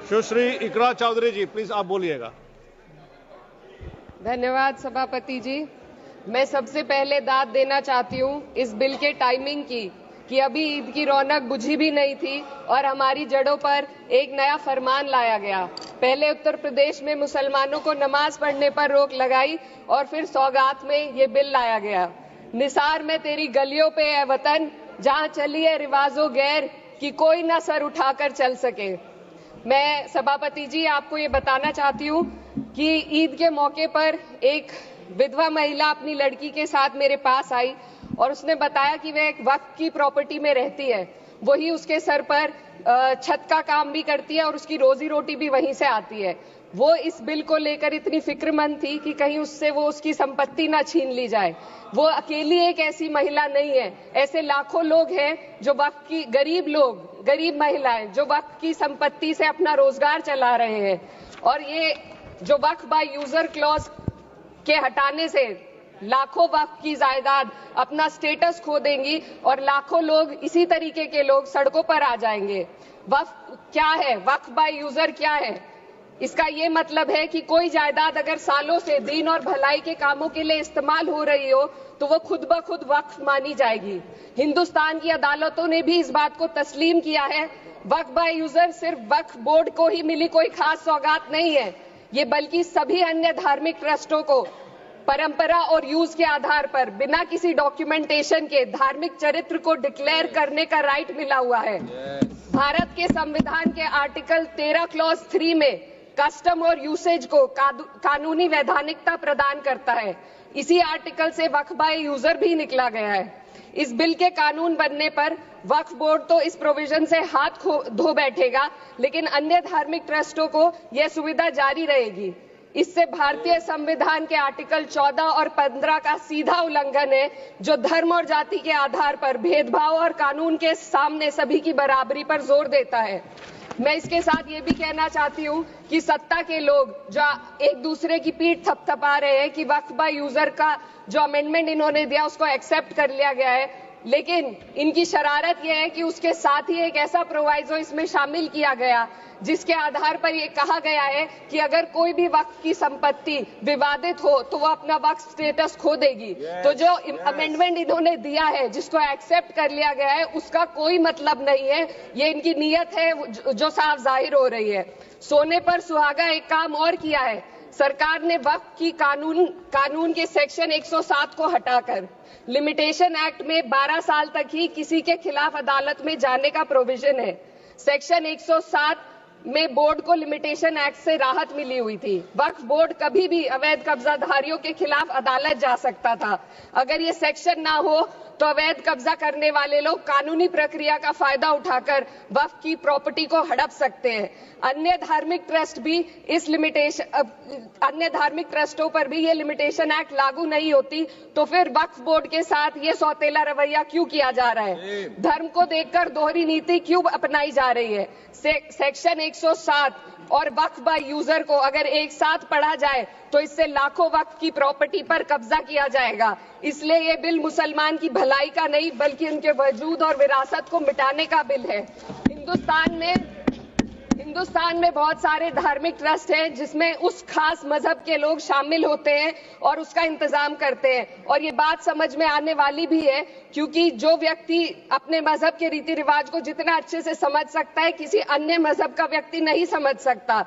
सुश्री इकरा चौधरी जी, please आप बोलिएगा। धन्यवाद सभापति जी। मैं सबसे पहले दाद देना चाहती हूँ इस बिल के टाइमिंग की कि अभी ईद की रौनक बुझी भी नहीं थी और हमारी जड़ों पर एक नया फरमान लाया गया। पहले उत्तर प्रदेश में मुसलमानों को नमाज पढ़ने पर रोक लगाई और फिर सौगात में ये बिल लाया गया। निसार में तेरी गलियों पे है वतन, जहाँ चली है रिवाजों गैर कि कोई ना सर उठाकर चल सके। मैं सभापति जी आपको ये बताना चाहती हूँ कि ईद के मौके पर एक विधवा महिला अपनी लड़की के साथ मेरे पास आई और उसने बताया कि वह एक वक्फ की प्रॉपर्टी में रहती है, वही उसके सर पर छत का काम भी करती है और उसकी रोजी रोटी भी वहीं से आती है। वो इस बिल को लेकर इतनी फिक्रमंद थी कि कहीं उससे वो उसकी संपत्ति ना छीन ली जाए। वो अकेली एक ऐसी महिला नहीं है, ऐसे लाखों लोग हैं जो वक्फ की गरीब महिलाएं जो वक्फ की संपत्ति से अपना रोजगार चला रहे हैं। और ये जो वक्फ बाय यूजर क्लॉज के हटाने से लाखों वक्फ की जायदाद अपना स्टेटस खो देंगी और लाखों लोग इसी तरीके के लोग सड़कों पर आ जाएंगे। वक्फ क्या है, वक्फ बाय यूजर क्या है? इसका ये मतलब है कि कोई जायदाद अगर सालों से दीन और भलाई के कामों के लिए इस्तेमाल हो रही हो तो वो खुद ब खुद वक्फ मानी जाएगी। हिंदुस्तान की अदालतों ने भी इस बात को तस्लीम किया है। वक्फ बाय यूजर सिर्फ वक्फ बोर्ड को ही मिली कोई खास सौगात नहीं है, ये बल्कि सभी अन्य धार्मिक ट्रस्टों को परंपरा और यूज के आधार पर बिना किसी डॉक्यूमेंटेशन के धार्मिक चरित्र को डिक्लेयर करने का राइट मिला हुआ है। भारत के संविधान के आर्टिकल 13 क्लॉज 3 में कस्टम और यूसेज को कानूनी वैधानिकता प्रदान करता है। इसी आर्टिकल से वक्फ बाय यूजर भी निकला गया है। इस बिल के कानून बनने पर वक्फ बोर्ड तो इस प्रोविजन से हाथ धो बैठेगा, लेकिन अन्य धार्मिक ट्रस्टों को यह सुविधा जारी रहेगी। इससे भारतीय संविधान के आर्टिकल 14 और 15 का सीधा उल्लंघन है, जो धर्म और जाति के आधार पर भेदभाव और कानून के सामने सभी की बराबरी पर जोर देता है। मैं इसके साथ ये भी कहना चाहती हूँ कि सत्ता के लोग जो एक दूसरे की पीठ थपथपा रहे हैं कि वक्फ बाय यूजर का जो अमेंडमेंट इन्होंने दिया उसको एक्सेप्ट कर लिया गया है, लेकिन इनकी शरारत यह है कि उसके साथ ही एक ऐसा प्रोवाइजो इसमें शामिल किया गया जिसके आधार पर यह कहा गया है कि अगर कोई भी वक्फ की संपत्ति विवादित हो तो वो अपना वक्फ स्टेटस खो देगी। तो जो अमेंडमेंट इन्होंने दिया है जिसको एक्सेप्ट कर लिया गया है उसका कोई मतलब नहीं है, ये इनकी नीयत है जो साफ जाहिर हो रही है। सोने पर सुहागा एक काम और किया है, सरकार ने वक्फ की कानून के सेक्शन 107 को हटाकर लिमिटेशन एक्ट में 12 साल तक ही किसी के खिलाफ अदालत में जाने का प्रोविजन है। सेक्शन 107 में बोर्ड को लिमिटेशन एक्ट से राहत मिली हुई थी। वक्फ बोर्ड कभी भी अवैध कब्जाधारियों के खिलाफ अदालत जा सकता था। अगर ये सेक्शन ना हो तो अवैध कब्जा करने वाले लोग कानूनी प्रक्रिया का फायदा उठाकर वक्फ की प्रॉपर्टी को हड़प सकते हैं। अन्य धार्मिक ट्रस्टों पर भी ये लिमिटेशन एक्ट लागू नहीं होती, तो फिर वक्फ बोर्ड के साथ ये सौतेला रवैया क्यों किया जा रहा है? धर्म को देखकर दोहरी नीति क्यों अपनाई जा रही है? सेक्शन 107 और वक्फ बाय यूजर को अगर एक साथ पढ़ा जाए तो इससे लाखों वक्फ की प्रॉपर्टी पर कब्जा किया जाएगा। इसलिए ये बिल मुसलमान की भलाई का नहीं बल्कि उनके वजूद और विरासत को मिटाने का बिल है। हिंदुस्तान में बहुत सारे धार्मिक ट्रस्ट हैं जिसमें उस खास मजहब के लोग शामिल होते हैं और उसका इंतजाम करते हैं, और ये बात समझ में आने वाली भी है क्योंकि जो व्यक्ति अपने मजहब के रीति रिवाज को जितना अच्छे से समझ सकता है किसी अन्य मजहब का व्यक्ति नहीं समझ सकता।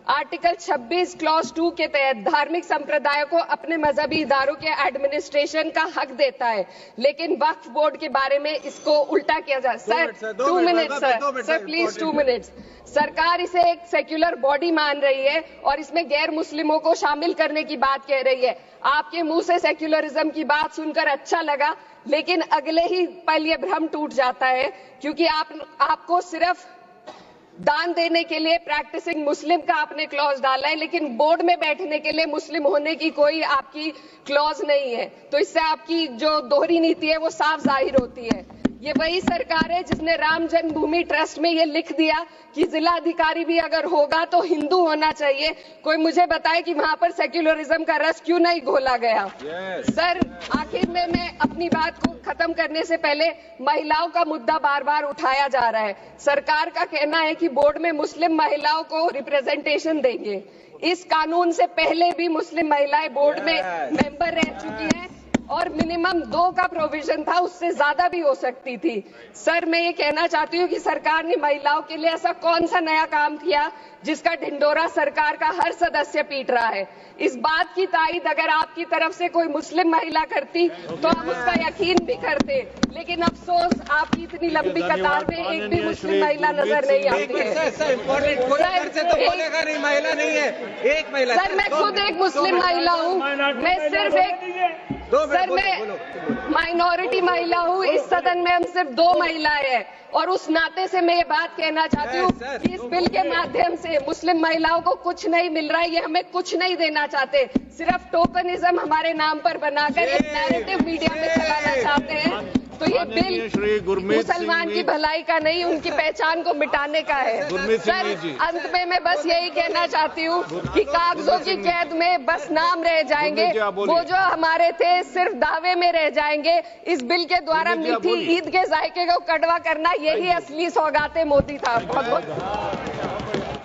आर्टिकल 26 क्लॉज 2 के तहत धार्मिक संप्रदायों को अपने मजहबी इदारों के एडमिनिस्ट्रेशन का हक देता है, लेकिन वक्फ बोर्ड के बारे में इसको उल्टा किया जा रहा है। Sir please 2 minutes. सरकार इसे एक सेक्युलर बॉडी मान रही है और इसमें गैर मुस्लिमों को शामिल करने की बात कह रही है। आपके मुंह से सेक्युलरिज्म की बात सुनकर अच्छा लगा, लेकिन अगले ही पल ये भ्रम टूट जाता है क्योंकि आपको सिर्फ दान देने के लिए प्रैक्टिसिंग मुस्लिम का आपने क्लॉज डाला है, लेकिन बोर्ड में बैठने के लिए मुस्लिम होने की कोई आपकी क्लॉज नहीं है। तो इससे आपकी जो दोहरी नीति है वो साफ जाहिर होती है। ये वही सरकार है जिसने राम जन्मभूमि ट्रस्ट में ये लिख दिया कि जिला अधिकारी भी अगर होगा तो हिंदू होना चाहिए। कोई मुझे बताए कि वहां पर सेक्युलरिज्म का रस क्यों नहीं घोला गया। सर, आखिर में मैं अपनी बात को खत्म करने से पहले महिलाओं का मुद्दा बार बार उठाया जा रहा है। सरकार का कहना है कि बोर्ड में मुस्लिम महिलाओं को रिप्रेजेंटेशन देंगे। इस कानून से पहले भी मुस्लिम महिलाएं बोर्ड में मेंबर रह चुकी हैं और मिनिमम 2 का प्रोविजन था, उससे ज्यादा भी हो सकती थी। सर, मैं ये कहना चाहती हूँ कि सरकार ने महिलाओं के लिए ऐसा कौन सा नया काम किया जिसका ढिंडोरा सरकार का हर सदस्य पीट रहा है। इस बात की तायीद अगर आपकी तरफ से कोई मुस्लिम महिला करती तो हम उसका यकीन भी करते, लेकिन अफसोस आपकी इतनी लंबी कतार में एक भी मुस्लिम महिला नजर नहीं आती है। सर, मैं खुद एक मुस्लिम महिला हूँ। मैं सिर्फ एक सर, मैं माइनॉरिटी महिला हूँ। इस सदन में हम सिर्फ 2 महिलाएं हैं और उस नाते से मैं ये बात कहना चाहती हूँ कि इस बिल के माध्यम से मुस्लिम महिलाओं को कुछ नहीं मिल रहा है। ये हमें कुछ नहीं देना चाहते, सिर्फ टोकनिज्म हमारे नाम पर बनाकर एक नैरेटिव मीडिया में चलाना चाहते हैं। तो ये बिल मुसलमान की भलाई का नहीं, उनकी पहचान को मिटाने का है। सर, अंत में मैं बस यही कहना चाहती हूँ कि कागजों की कैद में बस नाम रह जाएंगे, वो जो हमारे थे सिर्फ दावे में रह जाएंगे। इस बिल के द्वारा मीठी ईद के जायके को कड़वा करना, यही असली सौगाते मोदी था। बहुत बहुत